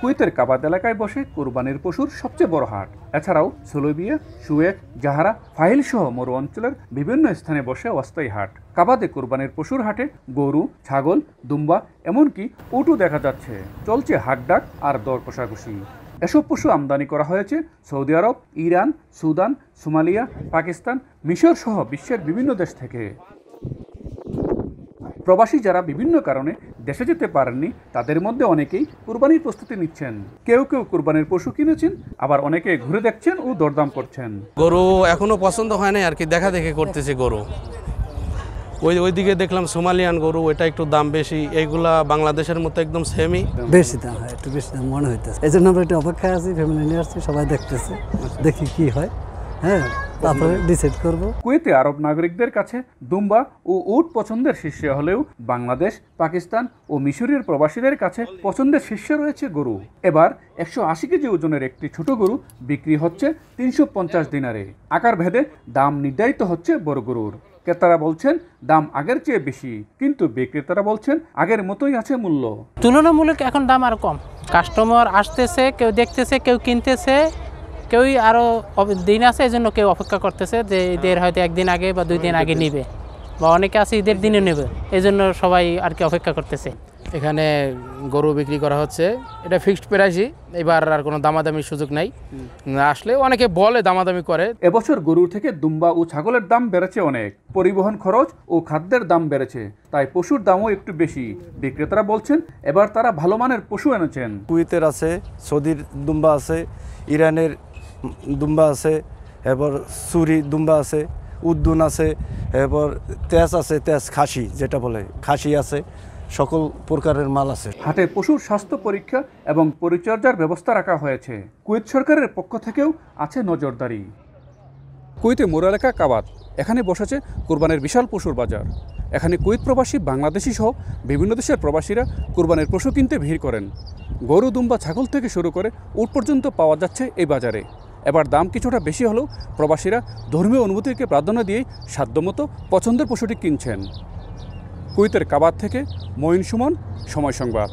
কুয়েতের কাবাদ এলাকায় বসে কোরবানির পশুর সবচেয়ে বড় হাট। এছাড়াও সুলবিয়া, শুয়েক, জাহারা, ফাহিল সহ মরু অঞ্চলের বিভিন্ন স্থানে বসে অস্থায়ী হাট। কাবাদে কোরবানির পশুর হাটে গরু, ছাগল, দুম্বা এমনকি উটও দেখা যাচ্ছে। চলছে হাকডাক আর দর কষাকষি। এসব পশু আমদানি করা হয়েছে সৌদি আরব, ইরান, সুদান, সোমালিয়া, পাকিস্তান, মিশর সহ বিশ্বের বিভিন্ন দেশ থেকে। প্রবাসী যারা বিভিন্ন কারণে দেশে যেতে পারেননি তাদের মধ্যে অনেকেই কুরবানির প্রস্তুতি নিচ্ছেন। কেউ কেউ কুরবানির পশু কিনেছেন, আবার অনেকে ঘুরে দেখছেন ও দরদাম করছেন। গরু এখনো পছন্দ হয় নাই আর কি, দেখা দেখে করতেছে গরু। ওইদিকে দেখলাম সোমালিয়ান গরু, ওইটা একটু দাম বেশি। এইগুলা বাংলাদেশের মতো একদম সেমই, বেশি দাম হয়, একটু বেশি দাম মনে হইতেছে। এই জন্য আমরা একটু অপেক্ষায় আছি, ফ্যামিলি নিয়ে আসছি, সবাই দেখতেছে, দেখি কি হয়। হ্যাঁ, তারপরে ডিসাইড করব। কুয়েতে আরব নাগরিকদের কাছে দুম্বা ও উট পছন্দের শীর্ষে হলেও বাংলাদেশ, পাকিস্তান ও মিশরের প্রবাসীদের কাছে পছন্দের শীর্ষে রয়েছে গরু। এবার 180 কেজি ওজনের একটি ছোট গরু বিক্রি হচ্ছে 350 দিনারে। আকার ভেদে দাম নির্ধারিত হচ্ছে বড় গরুর। ক্রেতারা বলছেন দাম আগের চেয়ে বেশি, কিন্তু বিক্রেতারা বলছেন আগের মতোই আছে মূল্য। তুলনামূলক এখন দাম আরো কম। কাস্টমার আসতেছে, কেউ দেখতেছে, কেউ কিনতেছে, কেউই আরো দিন আছে, এই জন্য কেউ অপেক্ষা করতেছে যে ঈদের হয়তো একদিন আগে বা 2 দিন আগে নিবে, বা অনেকে আছে ঈদের দিনে নেবে, এই জন্য সবাই আর কি অপেক্ষা করতেছে। এখানে গরু বিক্রি করা হচ্ছে, এটা ফিক্সড প্রাইসই, এবার আর কোনো দামাদামির সুযোগ নাই। আসলে অনেকে বলে দামাদামি করে। এবছর গরুর থেকে দুম্বা ও ছাগলের দাম বেড়েছে অনেক। পরিবহন খরচ ও খাদ্যের দাম বেড়েছে, তাই পশুর দামও একটু বেশি। বিক্রেতারা বলছেন এবার তারা ভালো মানের পশু এনেছেন। কুয়েতের আছে, সৌদির দুম্বা আছে, ইরানের দুম্বা আছে, এরপর সুরি দুম্বা আছে, উদ্দুন আছে, এরপর তেজ আছে, তেজ খাসি যেটা বলে খাসি আছে, সকল প্রকারের মাল আছে। হাটে পশুর স্বাস্থ্য পরীক্ষা এবং পরিচর্যার ব্যবস্থা রাখা হয়েছে। কুয়েত সরকারের পক্ষ থেকেও আছে নজরদারি। কুয়েতে মোর এলাকা কাবাদ, এখানে বসেছে কোরবানির বিশাল পশুর বাজার। এখানে কুয়েত প্রবাসী, বাংলাদেশি সহ বিভিন্ন দেশের প্রবাসীরা কোরবানির পশু কিনতে ভিড় করেন। গরু, দুম্বা, ছাগল থেকে শুরু করে উট পর্যন্ত পাওয়া যাচ্ছে এই বাজারে। এবার দাম কিছুটা বেশি হলেও প্রবাসীরা ধর্মীয় অনুভূতিকে প্রাধান্য দিয়ে সাধ্যমতো পছন্দের পশুটি কিনছেন। কুয়েতের কাবাদ থেকে মঈন সুমন, সময় সংবাদ।